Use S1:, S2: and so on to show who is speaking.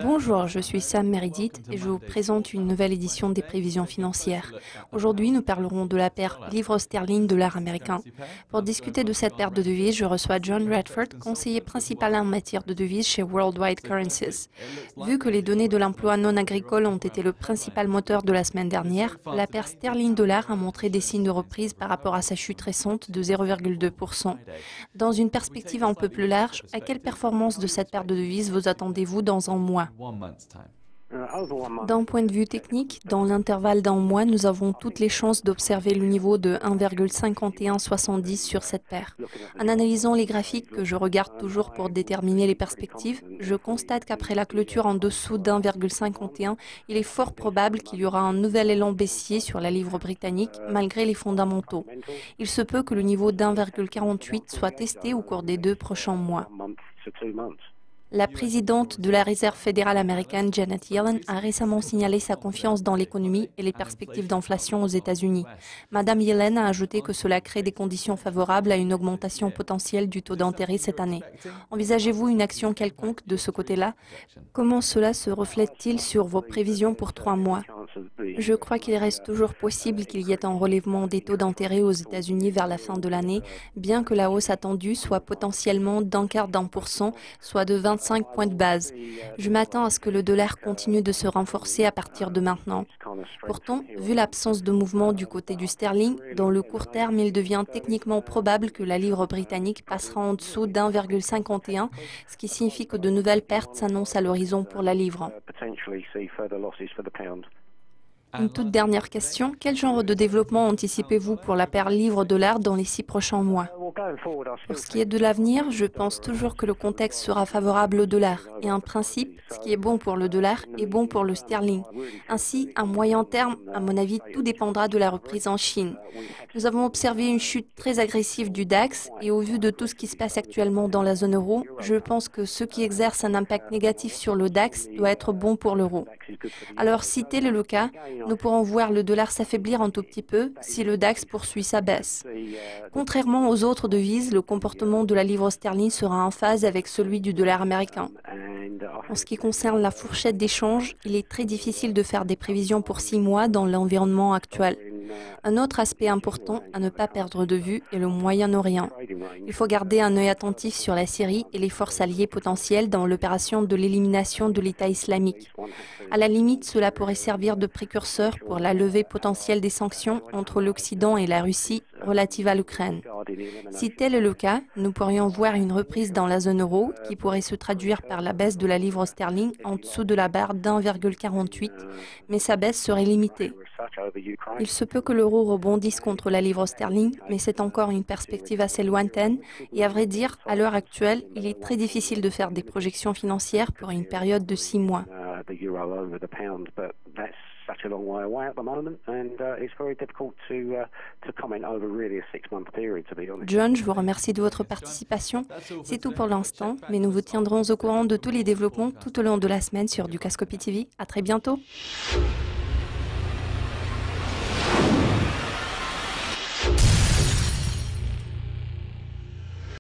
S1: Bonjour, je suis Sam Meredith et je vous présente une nouvelle édition des prévisions financières. Aujourd'hui, nous parlerons de la paire livre sterling dollar américain. Pour discuter de cette paire de devises, je reçois John Redford, conseiller principal en matière de devises chez Worldwide Currencies. Vu que les données de l'emploi non agricole ont été le principal moteur de la semaine dernière, la paire sterling dollar a montré des signes de reprise par rapport à sa chute récente de 0,2%. Dans une perspective un peu plus large, à quelle performance de cette paire de devises vous attendez-vous dans un mois? D'un point de vue technique, dans l'intervalle d'un mois, nous avons toutes les chances d'observer le niveau de 1,5170 sur cette paire. En analysant les graphiques que je regarde toujours pour déterminer les perspectives, je constate qu'après la clôture en dessous d'1,51, il est fort probable qu'il y aura un nouvel élan baissier sur la livre britannique malgré les fondamentaux. Il se peut que le niveau d'1,48 soit testé au cours des 2 prochains mois. La présidente de la Réserve fédérale américaine, Janet Yellen, a récemment signalé sa confiance dans l'économie et les perspectives d'inflation aux États-Unis. Madame Yellen a ajouté que cela crée des conditions favorables à une augmentation potentielle du taux d'intérêt cette année. Envisagez-vous une action quelconque de ce côté-là? Comment cela se reflète-t-il sur vos prévisions pour 3 mois? Je crois qu'il reste toujours possible qu'il y ait un relèvement des taux d'intérêt aux États-Unis vers la fin de l'année, bien que la hausse attendue soit potentiellement d'0,25%, soit de 25 points de base. Je m'attends à ce que le dollar continue de se renforcer à partir de maintenant. Pourtant, vu l'absence de mouvement du côté du sterling, dans le court terme, il devient techniquement probable que la livre britannique passera en dessous d'1,51, ce qui signifie que de nouvelles pertes s'annoncent à l'horizon pour la livre. Une toute dernière question, quel genre de développement anticipez-vous pour la paire livre-dollar dans les 6 prochains mois? Pour ce qui est de l'avenir, je pense toujours que le contexte sera favorable au dollar. Et en principe, ce qui est bon pour le dollar est bon pour le sterling. Ainsi, à moyen terme, à mon avis, tout dépendra de la reprise en Chine. Nous avons observé une chute très agressive du DAX et au vu de tout ce qui se passe actuellement dans la zone euro, je pense que ce qui exerce un impact négatif sur le DAX doit être bon pour l'euro. Alors, si tel est le cas, nous pourrons voir le dollar s'affaiblir un tout petit peu si le DAX poursuit sa baisse. Contrairement aux autres devises, le comportement de la livre sterling sera en phase avec celui du dollar américain. En ce qui concerne la fourchette d'échange, il est très difficile de faire des prévisions pour 6 mois dans l'environnement actuel. Un autre aspect important à ne pas perdre de vue est le Moyen-Orient. Il faut garder un œil attentif sur la Syrie et les forces alliées potentielles dans l'opération de l'élimination de l'État islamique. À la limite, cela pourrait servir de précurseur pour la levée potentielle des sanctions entre l'Occident et la Russie relatives à l'Ukraine. Si tel est le cas, nous pourrions voir une reprise dans la zone euro qui pourrait se traduire par la baisse de la livre sterling en dessous de la barre d'1,48, mais sa baisse serait limitée. Il se peut que l'euro rebondisse contre la livre sterling, mais c'est encore une perspective assez lointaine et à vrai dire, à l'heure actuelle, il est très difficile de faire des projections financières pour une période de 6 mois. John, je vous remercie de votre participation. C'est tout pour l'instant, mais nous vous tiendrons au courant de tous les développements tout au long de la semaine sur Dukascopy TV. À très bientôt.